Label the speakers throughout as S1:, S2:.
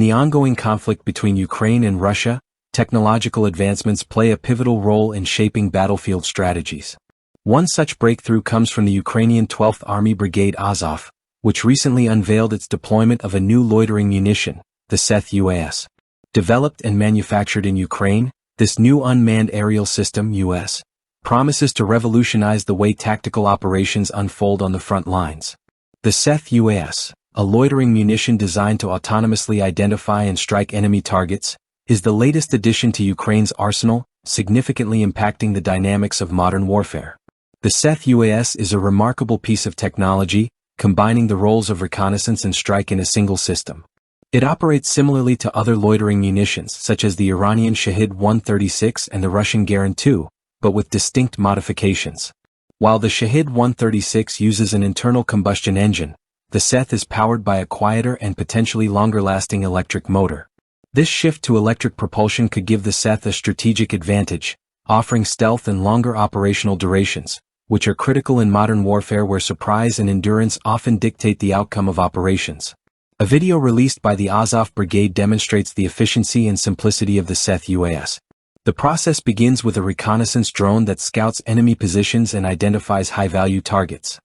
S1: the ongoing conflict between Ukraine and Russia, technological advancements play a pivotal role in shaping battlefield strategies. One such breakthrough comes from the Ukrainian 12th Army Brigade Azov, which recently unveiled its deployment of a new loitering munition, the Seth UAS. Developed and manufactured in Ukraine, this new unmanned aerial system (UAS) promises to revolutionize the way tactical operations unfold on the front lines. The Seth UAS, a loitering munition designed to autonomously identify and strike enemy targets, is the latest addition to Ukraine's arsenal, significantly impacting the dynamics of modern warfare. The Seth UAS is a remarkable piece of technology, combining the roles of reconnaissance and strike in a single system. It operates similarly to other loitering munitions such as the Iranian Shahed-136 and the Russian Garand-2, but with distinct modifications. While the Shahed-136 uses an internal combustion engine, the Seth is powered by a quieter and potentially longer-lasting electric motor. This shift to electric propulsion could give the Seth a strategic advantage, offering stealth and longer operational durations, which are critical in modern warfare where surprise and endurance often dictate the outcome of operations. A video released by the Azov Brigade demonstrates the efficiency and simplicity of the Seth UAS. The process begins with a reconnaissance drone that scouts enemy positions and identifies high-value targets.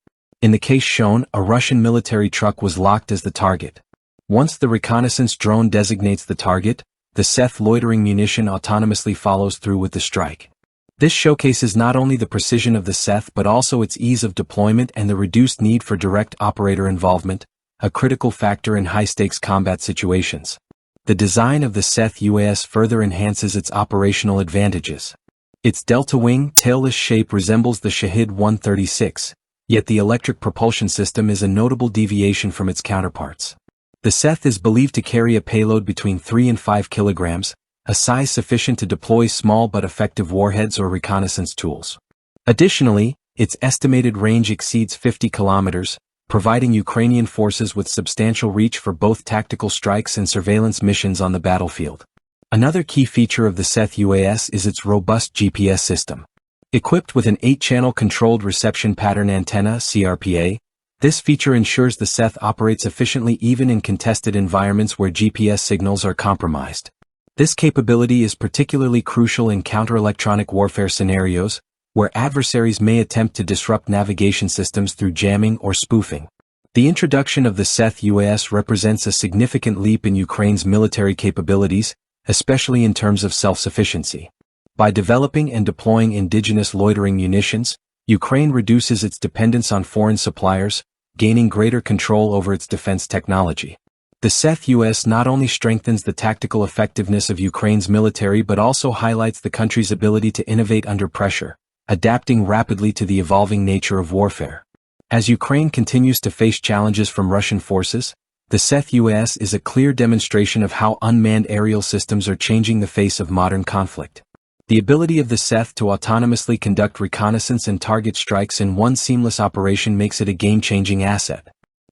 S1: In the case shown, a Russian military truck was locked as the target. Once the reconnaissance drone designates the target, the Seth loitering munition autonomously follows through with the strike. This showcases not only the precision of the Seth but also its ease of deployment and the reduced need for direct operator involvement, a critical factor in high-stakes combat situations. The design of the Seth UAS further enhances its operational advantages. Its delta-wing, tailless shape resembles the Shahed-136, yet the electric propulsion system is a notable deviation from its counterparts. The Seth is believed to carry a payload between 3 and 5 kilograms, a size sufficient to deploy small but effective warheads or reconnaissance tools. Additionally, its estimated range exceeds 50 kilometers, providing Ukrainian forces with substantial reach for both tactical strikes and surveillance missions on the battlefield. Another key feature of the Seth UAS is its robust GPS system. Equipped with an 8-channel controlled reception pattern antenna (CRPA), this feature ensures the Seth operates efficiently even in contested environments where GPS signals are compromised. This capability is particularly crucial in counter-electronic warfare scenarios, where adversaries may attempt to disrupt navigation systems through jamming or spoofing. The introduction of the Seth UAS represents a significant leap in Ukraine's military capabilities, especially in terms of self-sufficiency. By developing and deploying indigenous loitering munitions, Ukraine reduces its dependence on foreign suppliers, gaining greater control over its defense technology. The Seth UAS not only strengthens the tactical effectiveness of Ukraine's military but also highlights the country's ability to innovate under pressure, adapting rapidly to the evolving nature of warfare. As Ukraine continues to face challenges from Russian forces, the Seth UAS is a clear demonstration of how unmanned aerial systems are changing the face of modern conflict. The ability of the Seth to autonomously conduct reconnaissance and target strikes in one seamless operation makes it a game-changing asset.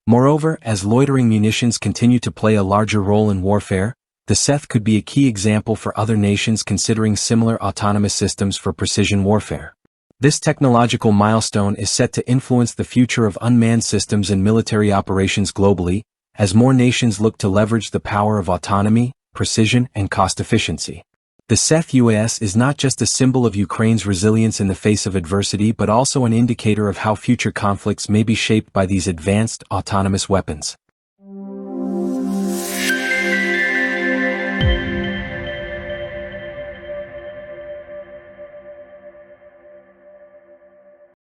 S1: Moreover, as loitering munitions continue to play a larger role in warfare, the Seth could be a key example for other nations considering similar autonomous systems for precision warfare. This technological milestone is set to influence the future of unmanned systems and military operations globally, as more nations look to leverage the power of autonomy, precision, and cost efficiency. The Seth UAS is not just a symbol of Ukraine's resilience in the face of adversity but also an indicator of how future conflicts may be shaped by these advanced, autonomous weapons.